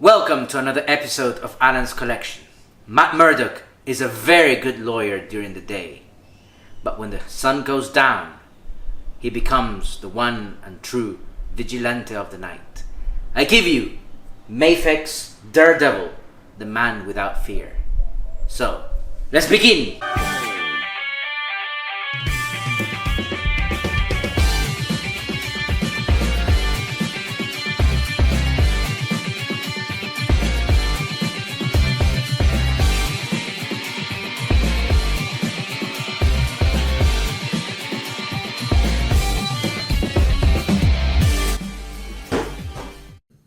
Welcome to another episode of Alan's Collection. Matt Murdock is a very good lawyer during the day, but when the sun goes down, he becomes the one and true vigilante of the night. I give you MAFEX Daredevil, the man without fear. So, let's begin!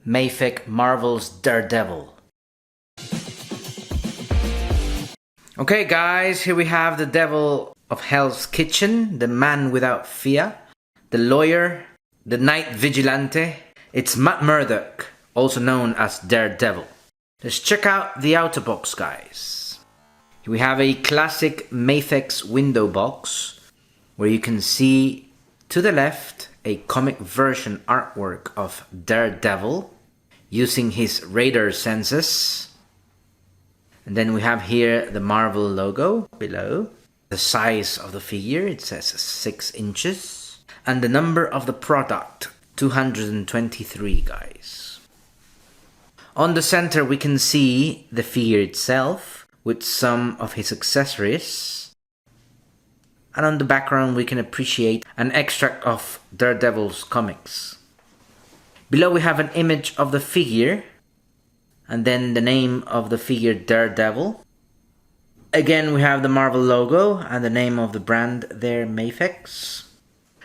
MAFEX Marvel's Daredevil. Okay guys, here we have the devil of Hell's Kitchen, the man without fear, the lawyer, the night vigilante. It's Matt Murdock, also known as Daredevil. Let's check out the outer box, guys. Here we have a classic MAFEX window box where you can see to the left a comic version artwork of Daredevil using his radar senses. And then we have here the Marvel logo below. The size of the figure, it says 6 inches. And the number of the product, 223, guys. On the center we can see the figure itself with some of his accessories. And on the background we can appreciate an extract of Daredevil's comics. Below we have an image of the figure, and then the name of the figure Daredevil. Again we have the Marvel logo and the name of the brand there, MAFEX.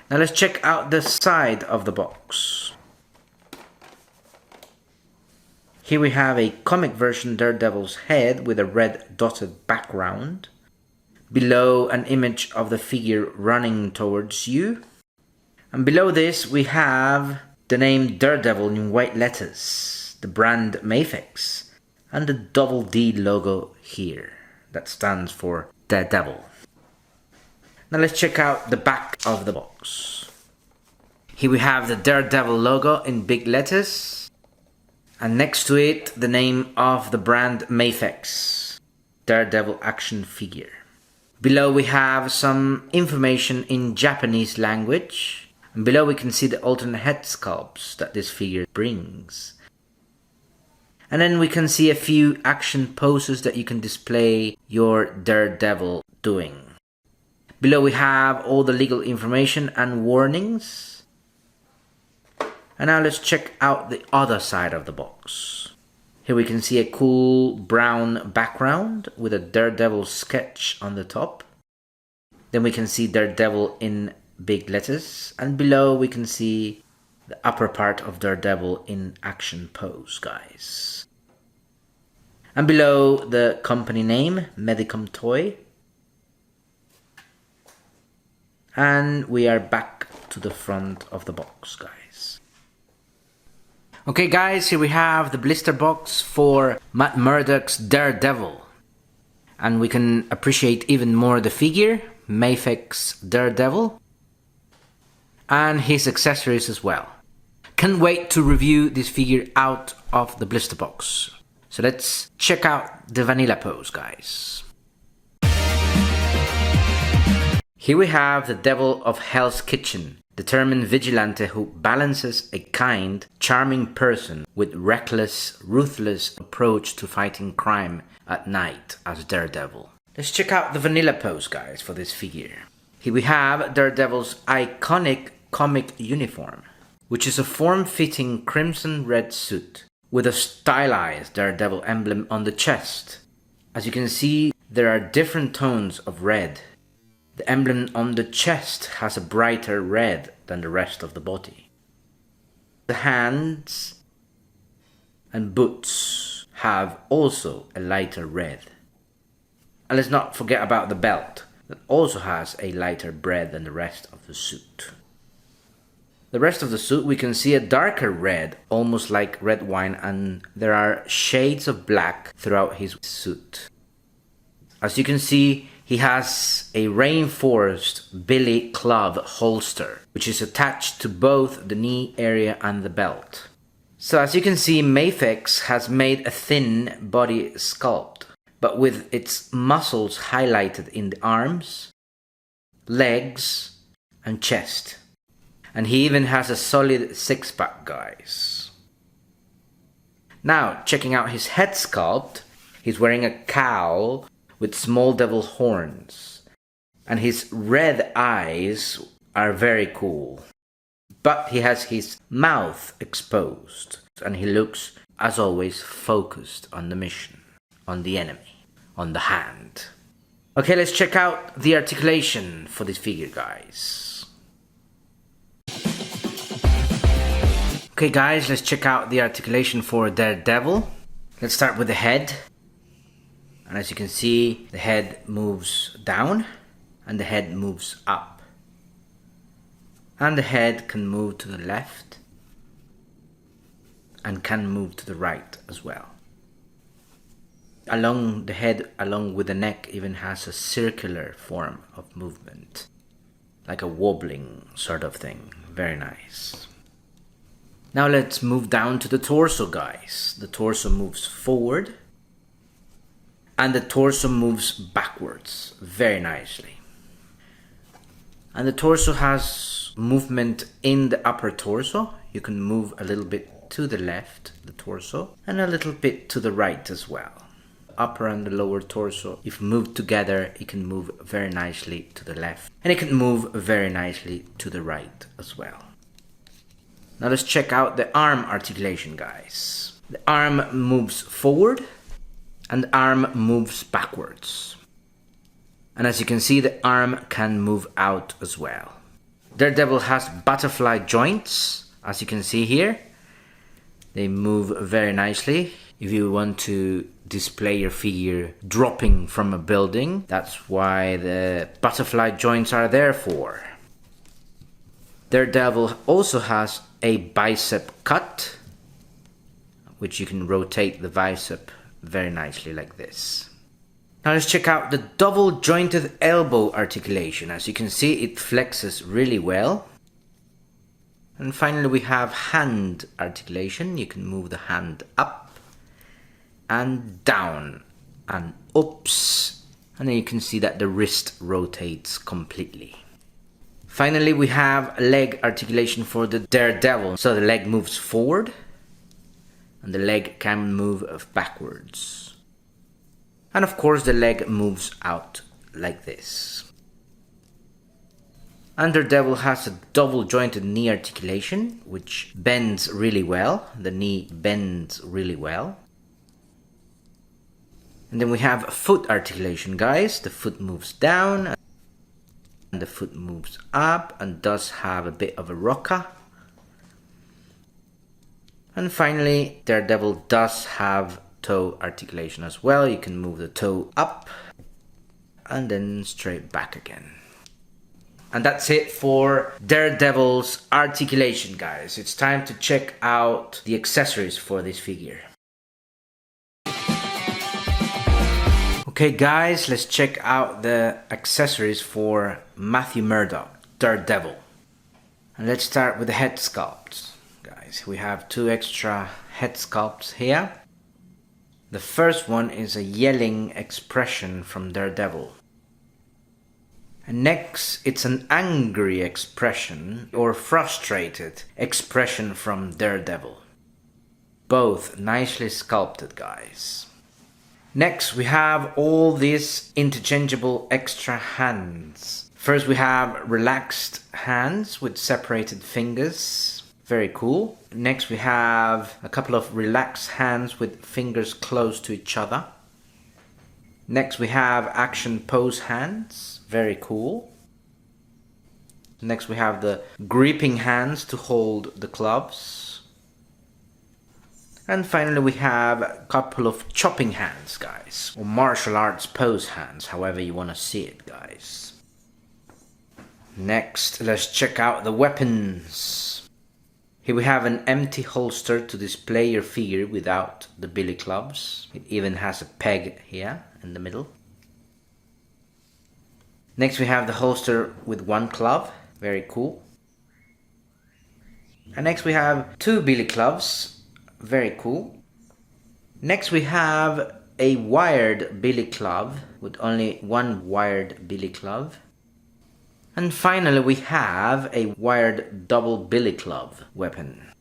Now let's check out the side of the box. Here we have a comic version Daredevil's head with a red dotted background. Below an image of the figure running towards you. And below this we have the name Daredevil in white letters, the brand MAFEX, and the double D logo here that stands for Daredevil. Now let's check out the back of the box. Here we have the Daredevil logo in big letters, and next to it the name of the brand MAFEX, Daredevil action figure. Below we have some information in Japanese language. And below we can see the alternate head sculpts that this figure brings. And then we can see a few action poses that you can display your Daredevil doing. Below we have all the legal information and warnings. And now let's check out the other side of the box. Here we can see a cool brown background with a Daredevil sketch on the top. Then we can see Daredevil in big letters, and below we can see the upper part of Daredevil in action pose, guys. And below the company name, Medicom Toy. And we are back to the front of the box, guys. Okay guys, here we have the blister box for Matt Murdock's Daredevil. And we can appreciate even more the figure, MAFEX Daredevil, and his accessories as well. Can't wait to review this figure out of the blister box. So let's check out the vanilla pose, guys. Here we have the devil of Hell's Kitchen, determined vigilante who balances a kind, charming person with reckless, ruthless approach to fighting crime at night as Daredevil. Let's check out the vanilla pose, guys, for this figure. Here we have Daredevil's iconic comic uniform, which is a form-fitting crimson red suit with a stylized Daredevil emblem on the chest. As you can see, there are different tones of red. The emblem on the chest has a brighter red than the rest of the body. The hands and boots have also a lighter red. And let's not forget about the belt that also has a lighter red than the rest of the suit. The rest of the suit we can see a darker red, almost like red wine, and there are shades of black throughout his suit. As you can see, he has a reinforced billy club holster, which is attached to both the knee area and the belt. So as you can see, MAFEX has made a thin body sculpt, but with its muscles highlighted in the arms, legs, and chest. And he even has a solid six-pack, guys. Now, checking out his head sculpt, he's wearing a cowl with small devil horns. And his red eyes are very cool. But he has his mouth exposed. And he looks, as always, focused on the mission, on the enemy, on the hand. Okay, let's check out the articulation for this figure, guys. Okay guys, let's check out the articulation for Daredevil. Let's start with the head. And as you can see, the head moves down and the head moves up. And the head can move to the left and can move to the right as well. Along the head, along with the neck, even has a circular form of movement. Like a wobbling sort of thing. Very nice. Now let's move down to the torso, guys. The torso moves forward and the torso moves backwards very nicely. And the torso has movement in the upper torso. You can move a little bit to the left, the torso, and a little bit to the right as well. Upper and the lower torso, if moved together, it can move very nicely to the left. And it can move very nicely to the right as well. Now let's check out the arm articulation, guys. The arm moves forward and the arm moves backwards. And as you can see, the arm can move out as well. Daredevil has butterfly joints, as you can see here. They move very nicely. If you want to display your figure dropping from a building, that's why the butterfly joints are there for. Daredevil also has a bicep cut, which you can rotate the bicep very nicely like this. Now let's check out the double jointed elbow articulation. As you can see, it flexes really well. And finally we have hand articulation. You can move the hand up and down and oops. And then you can see that the wrist rotates completely. Finally, we have leg articulation for the Daredevil. So the leg moves forward and the leg can move backwards. And of course the leg moves out like this. And Daredevil has a double jointed knee articulation, which bends really well. The knee bends really well. And then we have foot articulation, guys. The foot moves down and the foot moves up and does have a bit of a rocker. And finally, Daredevil does have toe articulation as well. You can move the toe up and then straight back again. And that's it for Daredevil's articulation, guys. It's time to check out the accessories for this figure. Okay guys, let's check out the accessories for Matthew Murdock, Daredevil. And let's start with the head sculpt. Guys, we have 2 extra head sculpts here. The first one is a yelling expression from Daredevil. And next, it's an angry expression or frustrated expression from Daredevil. Both nicely sculpted, guys. Next, we have all these interchangeable extra hands. First, we have relaxed hands with separated fingers. Very cool. Next, we have a couple of relaxed hands with fingers close to each other. Next, we have action pose hands. Very cool. Next, we have the gripping hands to hold the clubs. And finally we have a couple of chopping hands, guys. Or martial arts pose hands, however you want to see it, guys. Next, let's check out the weapons. Here we have an empty holster to display your figure without the billy clubs. It even has a peg here in the middle. Next we have the holster with 1 club. Very cool. And next we have 2 billy clubs Very cool. Next we have a wired billy club with only one wired billy club. And finally we have a wired double billy club weapon.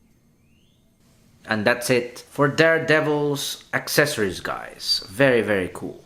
And that's it for Daredevil's accessories, guys. Very, very cool.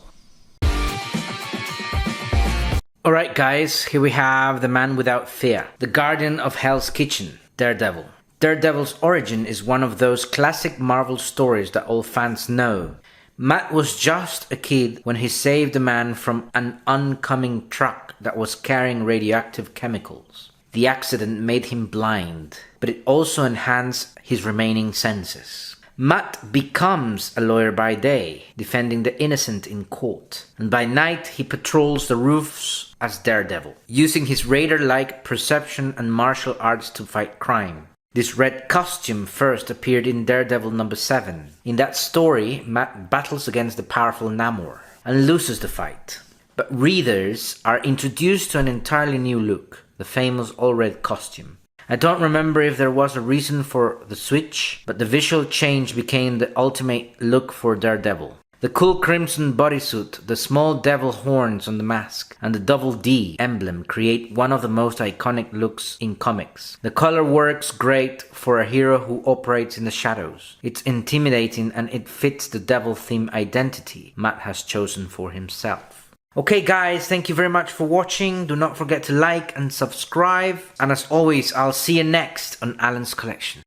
Alright guys, here we have the man without fear, the guardian of Hell's Kitchen, Daredevil. Daredevil's origin is one of those classic Marvel stories that all fans know. Matt was just a kid when he saved a man from an oncoming truck that was carrying radioactive chemicals. The accident made him blind, but it also enhanced his remaining senses. Matt becomes a lawyer by day, defending the innocent in court, and by night he patrols the roofs as Daredevil, using his radar-like perception and martial arts to fight crime. This red costume first appeared in Daredevil number 7. In that story, Matt battles against the powerful Namor and loses the fight. But readers are introduced to an entirely new look, the famous all-red costume. I don't remember if there was a reason for the switch, but the visual change became the ultimate look for Daredevil. The cool crimson bodysuit, the small devil horns on the mask, and the double D emblem create one of the most iconic looks in comics. The color works great for a hero who operates in the shadows. It's intimidating and it fits the devil theme identity Matt has chosen for himself. Okay guys, thank you very much for watching. Do not forget to like and subscribe. And as always, I'll see you next on Alan's Collection.